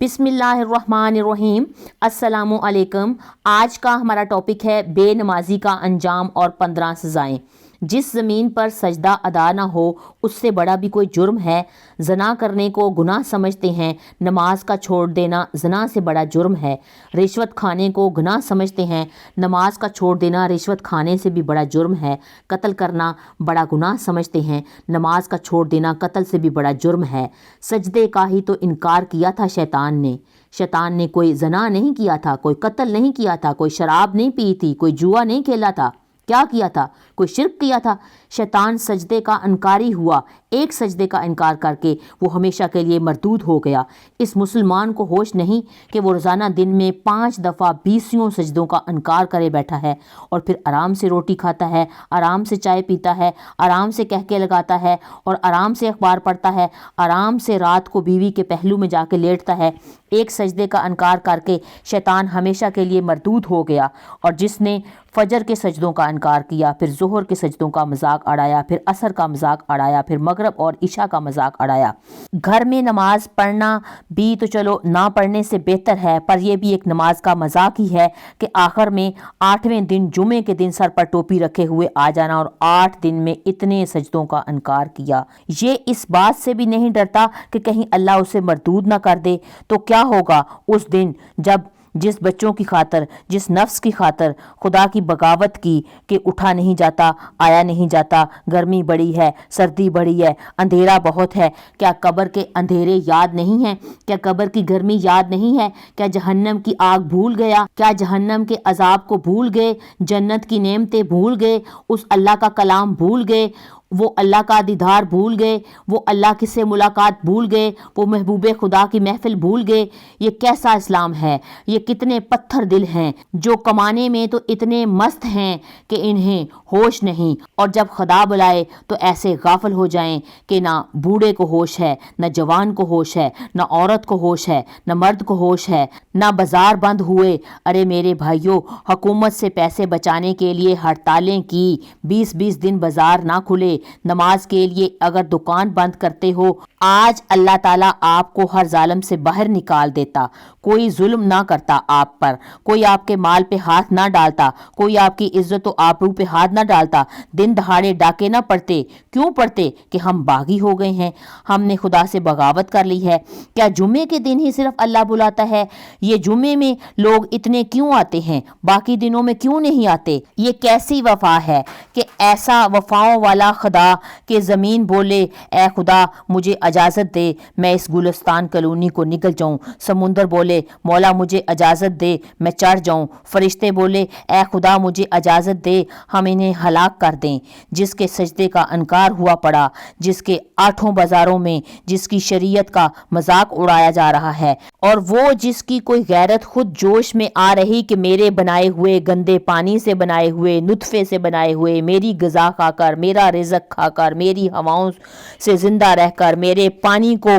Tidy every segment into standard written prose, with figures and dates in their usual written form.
बिस्मिल्लाहिर्रहमानिर्रहीम। अस्सलामु अलैकुम। आज का हमारा टॉपिक है बेनमाजी का अंजाम और 15 सज़ाएँ। जिस ज़मीन पर सजदा अदा ना हो उससे बड़ा भी कोई जुर्म है। ज़ना करने को गुनाह समझते हैं, नमाज का छोड़ देना ज़ना से बड़ा जुर्म है। रिश्वत खाने को गुनाह समझते हैं, नमाज का छोड़ देना रिश्वत खाने से भी बड़ा जुर्म है। कत्ल करना बड़ा गुनाह समझते हैं, नमाज का छोड़ देना कत्ल से भी बड़ा जुर्म है। सजदे का ही तो इनकार किया था शैतान ने। शैतान ने कोई ज़ना नहीं किया था, कोई कत्ल नहीं किया था, कोई शराब नहीं पी थी, कोई जुआ नहीं खेला था। क्या किया था? कोई शिर्क किया था। शैतान सजदे का इनकारी हुआ। एक सजदे का इनकार करके वो हमेशा के लिए मरदूद हो गया। इस मुसलमान को होश नहीं कि वो रोज़ाना दिन में 5 दफ़ा 20 सजदों का इनकार करे बैठा है और फिर आराम से रोटी खाता है, आराम से चाय पीता है, आराम से कहके लगाता है और आराम से अखबार पढ़ता है, आराम से रात को बीवी के पहलू में जाके लेटता है। एक सजदे का इनकार करके शैतान हमेशा के लिए मरदूद हो गया। और जिसने फजर के सजदों का इनकार किया, फिर ज़ोहर के सजदों का मजाक अड़ाया, फिर असर का मजाक अड़ाया, फिर मगरब और इशा का मजाक अड़ाया। घर में नमाज पढ़ना भी तो चलो ना पढ़ने से बेहतर है, पर यह भी एक नमाज का मजाक ही है कि आखिर में 8वें दिन जुमे के दिन सर पर टोपी रखे हुए आ जाना और 8 दिन में इतने सजदों का इनकार किया। ये इस बात से भी नहीं डरता कि कहीं अल्लाह उसे मरदूद ना कर दे। तो क्या होगा उस दिन जब जिस बच्चों की खातर, जिस नफ्स की खातर खुदा की बगावत की कि उठा नहीं जाता, आया नहीं जाता, गर्मी बड़ी है, सर्दी बड़ी है, अंधेरा बहुत है। क्या कब्र के अंधेरे याद नहीं हैं? क्या कब्र की गर्मी याद नहीं है? क्या जहन्नम की आग भूल गया? क्या जहन्नम के अजाब को भूल गए? जन्नत की नेमतें भूल गए? उस अल्लाह का कलाम भूल गए? वो अल्लाह का दीदार भूल गए? वो अल्लाह की से मुलाकात भूल गए? वो महबूब खुदा की महफिल भूल गए? ये कैसा इस्लाम है? ये कितने पत्थर दिल हैं जो कमाने में तो इतने मस्त हैं कि इन्हें होश नहीं, और जब खुदा बुलाए तो ऐसे गाफिल हो जाएं कि ना बूढ़े को होश है, ना जवान को होश है, ना औरत को होश है, ना मर्द को होश है, ना बाजार बंद हुए। अरे मेरे भाइयों, हुकूमत से पैसे बचाने के लिए हड़तालें की, 20-20 दिन बाजार ना खुले। नमाज के लिए अगर दुकान बंद करते हो, आज अल्लाह ताला आपको हर जालिम से बाहर निकाल देता। कोई जुल्म ना करता आप पर, कोई आपके माल पे हाथ ना डालता, कोई आपकी इज्जत और आबरू पे हाथ ना डालता। दिन दहाड़े डाके ना पड़ते। क्यों पड़ते? कि हम बागी हो गए हैं, हमने खुदा से बगावत कर ली है। क्या जुम्मे के दिन ही सिर्फ अल्लाह बुलाता है? ये जुम्मे में लोग इतने क्यों आते हैं, बाकी दिनों में क्यों नहीं आते? ये कैसी वफा है कि ऐसा वफाओं वाला खुदा के ज़मीन बोले, ए खुदा मुझे इजाज़त दे मैं इस गुलिस्तान कॉलोनी को निकल जाऊं। समुंदर बोले, मौला मुझे इजाज़त दे मैं चढ़ जाऊं। फरिश्ते बोले, ए खुदा मुझे इजाज़त दे हम इन्हें हलाक कर दें। जिसके सजदे का इनकार हुआ पड़ा, जिसके 8 बाज़ारों में जिसकी शरीयत का मजाक उड़ाया जा रहा है, और वो जिसकी कोई गैरत खुद जोश में आ रही कि मेरे बनाए हुए गंदे पानी से बनाए हुए, नुतफे से बनाए हुए, मेरी ग़िज़ा खाकर, मेरा रिज़्क़ खाकर, मेरी हवाओं से ज़िंदा रहकर, मेरे पानी को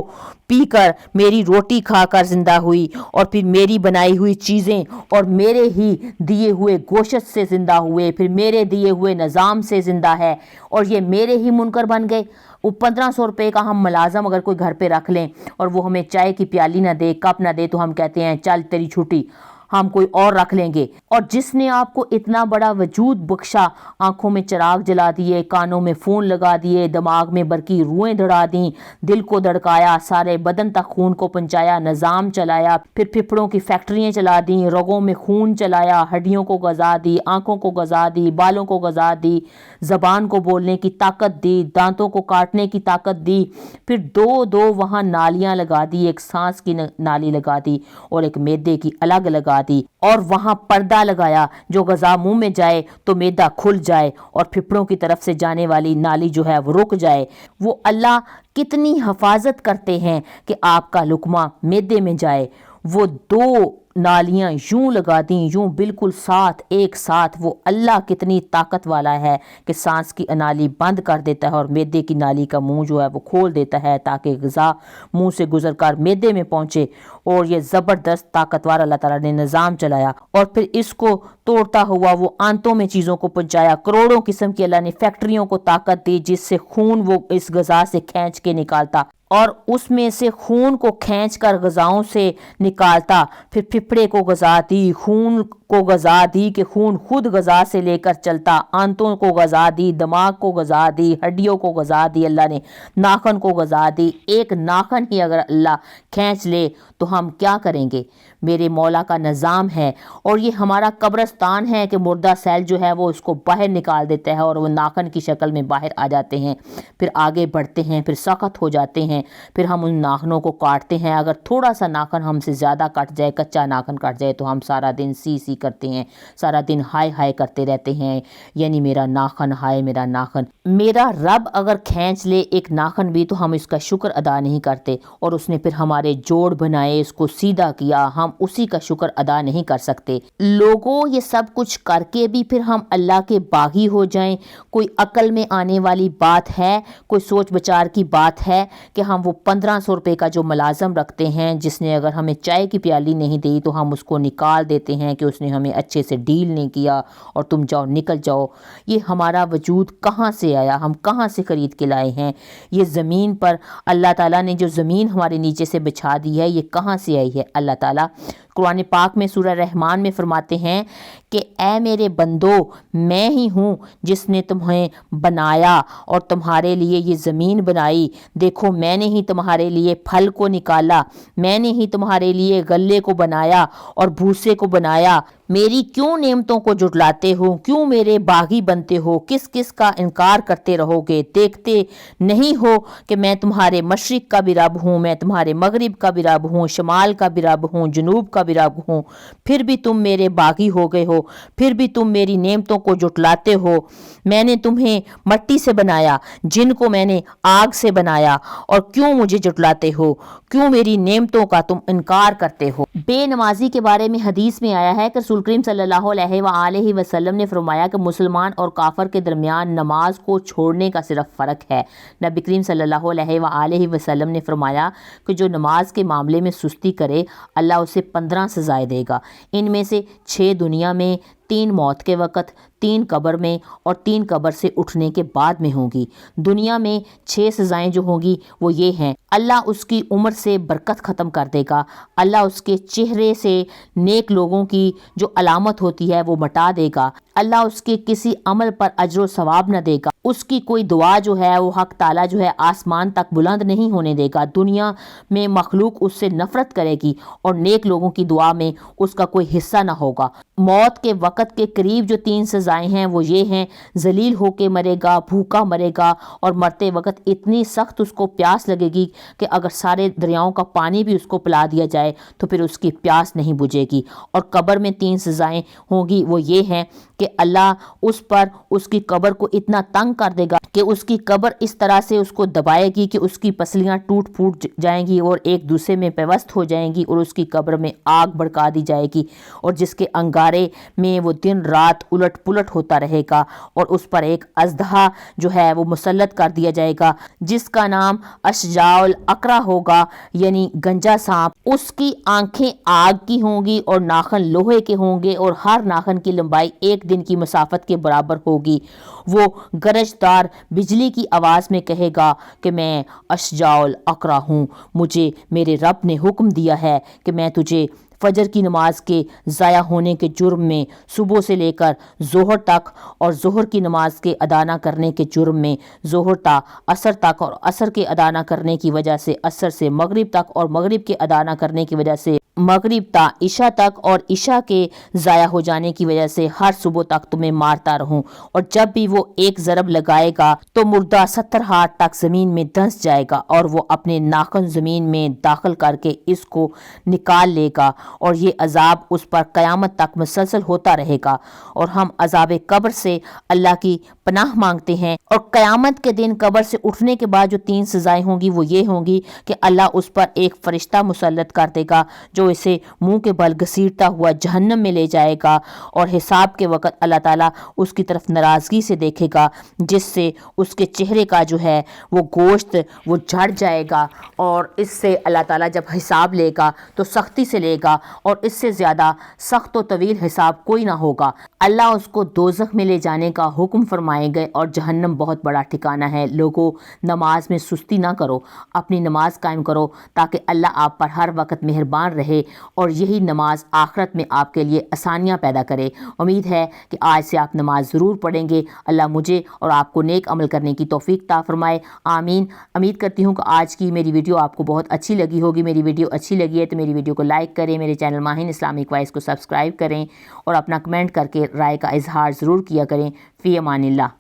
पीकर, मेरी रोटी खाकर ज़िंदा हुई, और फिर मेरी बनाई हुई चीज़ें और मेरे ही दिए हुए गोश्त से ज़िंदा हुए, फिर मेरे दिए हुए निज़ाम से ज़िंदा है, और ये मेरे ही मुनकर बन गए। वो 1500 रुपये का हम मुलाजम अगर कोई घर पे रख लें और वो हमें चाय की प्याली ना दे, कप ना दे, तो हम कहते हैं चल तेरी छुट्टी, हम कोई और रख लेंगे। और जिसने आपको इतना बड़ा वजूद बख्शा, आंखों में चिराग जला दिए, कानों में फ़ोन लगा दिए, दिमाग में बरकी रुएं दड़ा दी, दिल को धड़काया, सारे बदन तक खून को पहुंचाया, निज़ाम चलाया, फिर फिफड़ों की फैक्ट्रियाँ चला दी, रगों में खून चलाया, हड्डियों को गज़ा दी, आंखों को गज़ा दी, बालों को गज़ा दी, ज़बान को बोलने की ताकत दी, दांतों को काटने की ताकत दी, फिर 2-2 वहाँ नालियाँ लगा दी, एक सांस की नाली लगा दी और एक मैदे की अलग लगा दी, और वहां पर्दा लगाया जो ग़ज़ा मुंह में जाए तो मैदा खुल जाए और फिफड़ों की तरफ से जाने वाली नाली जो है वो रुक जाए। वो अल्लाह कितनी हिफाजत करते हैं कि आपका लुकमा मैदे में जाए। वो 2 नालियां यूं लगा दी, यूं बिल्कुल साथ, एक साथ। वो अल्लाह कितनी ताकत वाला है कि सांस की नाली बंद कर देता है और मैदे की नाली का मुंह जो है वो खोल देता है ताकि ग़िज़ा मुंह से गुजरकर मैदे में पहुंचे। और ये ज़बरदस्त ताकतवर अल्लाह ताला ने निज़ाम चलाया, और फिर इसको तोड़ता हुआ वो आंतों में चीज़ों को पहुंचाया। करोड़ों किस्म की अल्लाह ने फैक्ट्रियों को ताकत दी जिससे खून वो इस गज़ा से खींच के निकालता और उसमें से खून को खींचकर गज़ाओं से निकालता। फिर फिफड़े को गज़ा दी, खून को गज़ा दी कि खून खुद गज़ा से लेकर चलता, आंतों को गज़ा दी, दिमाग को गज़ा दी, हड्डियों को गज़ा दी अल्लाह ने, नाखन को गज़ा दी। एक नाखन ही अगर अल्लाह खींच ले तो हम क्या करेंगे? मेरे मौला का निज़ाम है। और ये हमारा कब्रिस्तान है कि मुर्दा सेल जो है वो उसको बाहर निकाल देता है और वो नाखन की शक्ल में बाहर आ जाते हैं। फिर आगे बढ़ते हैं, फिर सख्त हो जाते हैं, फिर हम उन नाखनों को काटते हैं। अगर थोड़ा सा नाखन हमसे ज़्यादा कट जाए, कच्चा नाखन कट जाए, तो हम सारा दिन सी करते हैं, सारा दिन हाय हाय करते रहते हैं, यानी मेरा नाखन, हाय मेरा नाखन। मेरा रब अगर खींच ले एक नाखन भी तो हम इसका शुक्र अदा नहीं करते। और उसने फिर हमारे जोड़ बनाए, इसको सीधा किया, हम उसी का शुक्र अदा नहीं कर सकते। लोगों, ये सब कुछ करके भी फिर हम अल्लाह के बागी हो जाएं, कोई अकल में आने वाली बात है? कोई सोच विचार की बात है कि हम वो 1500 रुपये का जो मुलाजम रखते हैं, जिसने अगर हमें चाय की प्याली नहीं दी तो हम उसको निकाल देते हैं कि उसने हमें अच्छे से डील नहीं किया और तुम जाओ, निकल जाओ। ये हमारा वजूद कहाँ से आया? हम कहाँ से ख़रीद के लाए हैं? ये ज़मीन पर अल्लाह ताला ने जो ज़मीन हमारे नीचे से बिछा दी है, ये कहाँ से आई है? अल्लाह ताला कुरान पाक में सूरह रहमान में फरमाते हैं कि ऐ मेरे बंदो, मैं ही हूँ जिसने तुम्हें बनाया और तुम्हारे लिए ये ज़मीन बनाई। देखो, मैंने ही तुम्हारे लिए फल को निकाला, मैंने ही तुम्हारे लिए गल्ले को बनाया और भूसे को बनाया। मेरी क्यों नेमतों को जुटलाते हो? क्यों मेरे बागी बनते हो? किस किस का इनकार करते रहोगे? देखते नहीं हो कि मैं तुम्हारे मशरिक का भी रब हूँ, मैं तुम्हारे मगरिब का भी रब हूँ, शमाल का भी रब हूँ, जनूब का भी रब हूँ। फिर भी तुम मेरे बागी हो गए हो, फिर भी तुम मेरी नेमतों को जुटलाते हो। मैंने तुम्हें मट्टी से बनाया, जिनको मैंने आग से बनाया, और क्यों मुझे जुटलाते हो? क्यों मेरी नेमतों का तुम इनकार करते हो? बेनमाजी के बारे में हदीस में आया है कि रसूल करीम सल्लल्लाहु अलैहि वसल्लम ने फरमाया कि मुसलमान और काफर के दरमियान नमाज को छोड़ने का सिर्फ फ़र्क है। नबी करीम सल्लल्लाहु अलैहि वसल्लम ने फरमाया कि जो नमाज के मामले में सुस्ती करे, अल्लाह उसे 15 सजाएं देगा। इनमें से 6 दुनिया में, 3 मौत के वक़्त, 3 कब्र में और 3 कब्र से उठने के बाद में होंगी। दुनिया में 6 सज़ाएं जो होंगी वो ये हैं: अल्लाह उसकी उम्र से बरकत ख़त्म कर देगा, अल्लाह उसके चेहरे से नेक लोगों की जो अलामत होती है वो मिटा देगा, अल्लाह उसके किसी अमल पर अजर सवाब न देगा, उसकी कोई दुआ जो है वो हक ताला जो है आसमान तक बुलंद नहीं होने देगा, दुनिया में मखलूक उससे नफरत करेगी और नेक लोगों की दुआ में उसका कोई हिस्सा ना होगा। मौत के वक़्त के करीब जो 3 सज़ाएं हैं वो ये हैं: जलील होके मरेगा, भूखा मरेगा, और मरते वक़्त इतनी सख्त उसको प्यास लगेगी कि अगर सारे दरियाओं का पानी भी उसको पिला दिया जाए तो फिर उसकी प्यास नहीं बुझेगी। और कब्र में 3 सज़ाएं होंगी, वो ये हैं कि अल्लाह उस पर उसकी कब्र को इतना तंग कर देगा कि उसकी कब्र इस तरह से उसको दबाएगी कि उसकी पसलियां टूट फूट जाएंगी और एक दूसरे में पेवस्त हो जाएंगी और उसकी कब्र में आग भड़का दी जाएगी, और जिसके अंगारे में वो दिन रात उलट पुलट होता रहेगा। और उस पर एक अजदहा जो है वो मुसल्लत कर दिया जाएगा, जिसका नाम अशजाउल अकरा होगा, यानी गंजा सांप। उसकी आंखें आग की होंगी और नाखन लोहे के होंगे, और हर नाखन की लंबाई 1 दिन की मसाफत के बराबर होगी। वो गरजदार बिजली की आवाज़ में कहेगा कि मैं अशजाउल अकरा हूँ, मुझे मेरे रब ने हुक्म दिया है कि मैं तुझे फजर की नमाज के ज़ाया होने के जुर्म में सुबह से लेकर ज़ोहर तक, और ज़ोहर की नमाज के अदा न करने के जुर्म में ज़ोहर ता असर तक, और असर के अदा न करने की वजह से असर से मगरिब तक, और मगरिब के अदा न करने की वजह से मगरिब ता इशा तक, और इशा के ज़ाया हो जाने की वजह से हर सुबह तक तुम्हें मारता रहूं। और जब भी वो एक ज़रब लगाएगा तो मुर्दा 70 हाथ तक ज़मीन में धंस जाएगा, और वो अपने नाखन ज़मीन में दाखिल करके इसको निकाल लेगा, और ये अजाब उस पर क़यामत तक मुसलसल होता रहेगा। और हम अजाब कब्र से अल्लाह की पनाह मांगते हैं। और क़यामत के दिन कब्र से उठने के बाद जो 3 सज़ाएं होंगी वो ये होंगी कि अल्लाह उस पर एक फ़रिश्ता मुसल्लत कर देगा जो تو اسے منہ کے بل گھسیٹتا ہوا جہنم میں لے جائے گا، اور حساب کے وقت اللہ تعالیٰ اس کی طرف ناراضگی سے دیکھے گا، جس سے اس کے چہرے کا جو ہے وہ گوشت وہ جھڑ جائے گا، اور اس سے اللہ تعالیٰ جب حساب لے گا تو سختی سے لے گا، اور اس سے زیادہ سخت و طویل حساب کوئی نہ ہوگا۔ اللہ اس کو دوزخ میں لے جانے کا حکم فرمائے گئے، اور جہنم بہت بڑا ٹھکانہ ہے۔ لوگوں، نماز میں سستی نہ کرو، اپنی نماز قائم کرو تاکہ اللہ آپ پر ہر وقت مہربان رہے، اور یہی نماز آخرت میں آپ کے لیے آسانیاں پیدا کرے۔ امید ہے کہ آج سے آپ نماز ضرور پڑھیں گے۔ اللہ مجھے اور آپ کو نیک عمل کرنے کی توفیق عطا فرمائے، آمین۔ امید کرتی ہوں کہ آج کی میری ویڈیو آپ کو بہت اچھی لگی ہوگی۔ میری ویڈیو اچھی لگی ہے تو میری ویڈیو کو لائک کریں، میرے چینل ماہین اسلامک وائس کو سبسکرائب کریں، اور اپنا کمنٹ کر کے رائے کا اظہار ضرور کیا کریں۔ فی امان اللہ۔